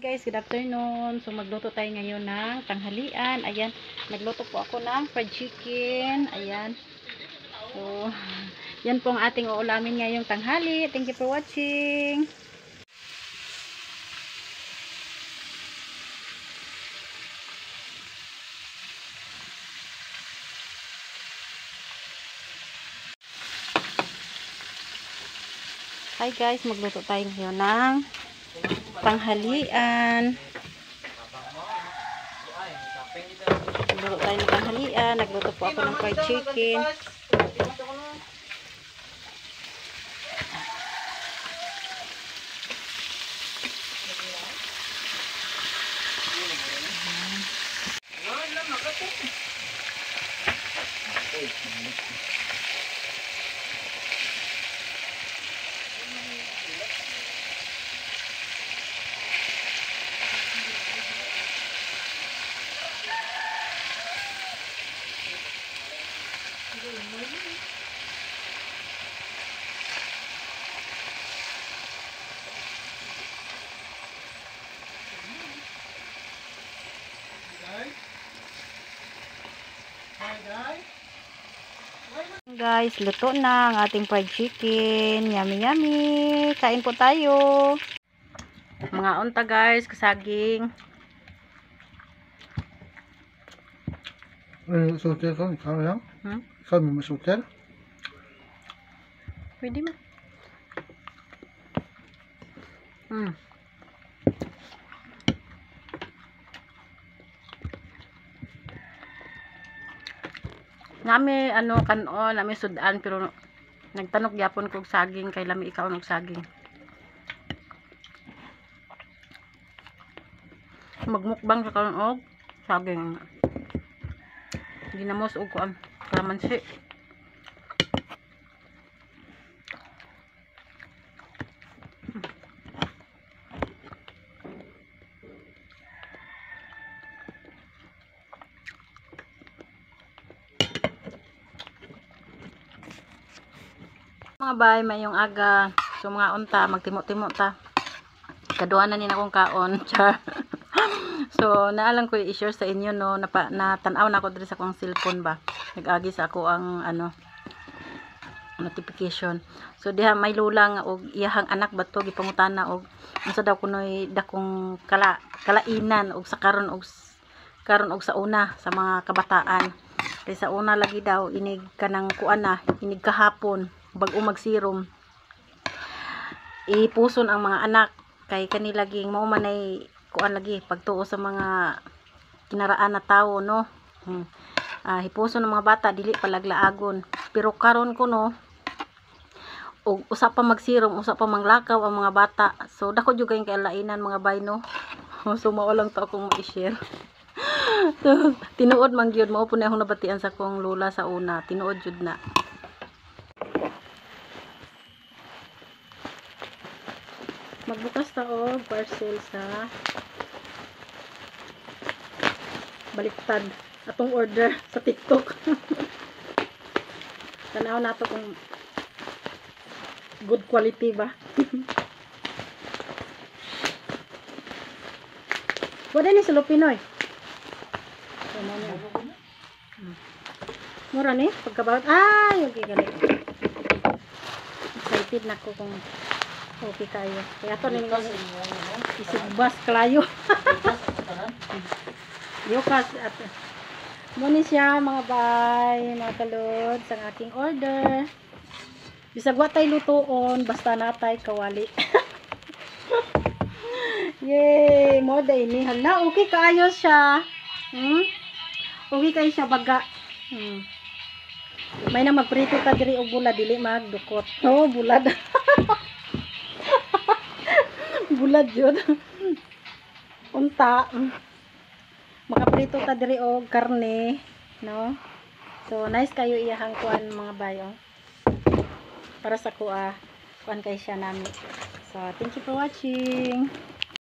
Guys, good afternoon. So magluto tayo ngayon ng tanghalian. Ayan, nagluto po ako ng fried chicken. Ayan. So, yan po ang ating uulamin ngayong tanghali. Thank you for watching. Hi guys, magluto tayo ngayon ng tanghalian. Nagluto tayo ng tanghalian. Nagluto po ako ng fried chicken. Guys, luto na ang ating fried chicken. Yummy yummy. Kain po tayo. Mga unta guys, kasaging. Sutil ko, ikaw lang? Ikaw mo masutil? Pwede mo. Nami ano kanon, nami sudan pero nagtanok gyapon kog saging kay lami ikaw ng saging. Magmukbang sa karon og saging. Ginamos og kuan kalamansi. Mga bay, mayong aga. So mga unta, magtimo-timo ta. Kaduha na ni akong kaon. Char. So naalang ko i-share sa inyo no, natanaw na ako diri sa akong cellphone ba. Nag-agi sa ako ang notification. So diha may lulang og iyahang anak bato gipangutana og unsa daw kunoy dakong kalainan og sa karon og sa una sa mga kabataan. Kay sa una lagi daw inig kanang kuan na, inig kahapon bag-o magsirom ipuson ang mga anak kay kanilaging mao man ay kuan lagi pagtuo sa mga kinaraan na tawo no. Hipuson ng mga bata dili palaglaagon pero karon ko no og usa pa magsirom usa pa manglakaw ang mga bata so dako jud kay kailainan mga bay no. So mao lang to akong ma-share. So tinuod man gyud mao po na akong nabatian sa kong lola sa una tinuod jud na. Magbukas ta og parcel sa baliktad atong order sa TikTok. Tanaw nato kung good quality ba. Wala ni sa Lupinoy. Mura ni pagkabawat. Ay, okay gali. Excited na ko kung okay kayo. Kaya to ning isigbas klayo. Yukas at muni siya mga bay, mga kalod sa aking order. Bisag wa tay lutoon basta natay kawali. Yay, mo day ni hala okay kaayo siya. Okay kayo siya baga. May na magprito ta diri og bulad dili magdukot. Oh, bulad. Bulad yun. Unta. Makaprito ta diri og karne, no? So nice kayo iyahang kuan mga bayo. Para sa kuan kay siya nami. So thank you for watching.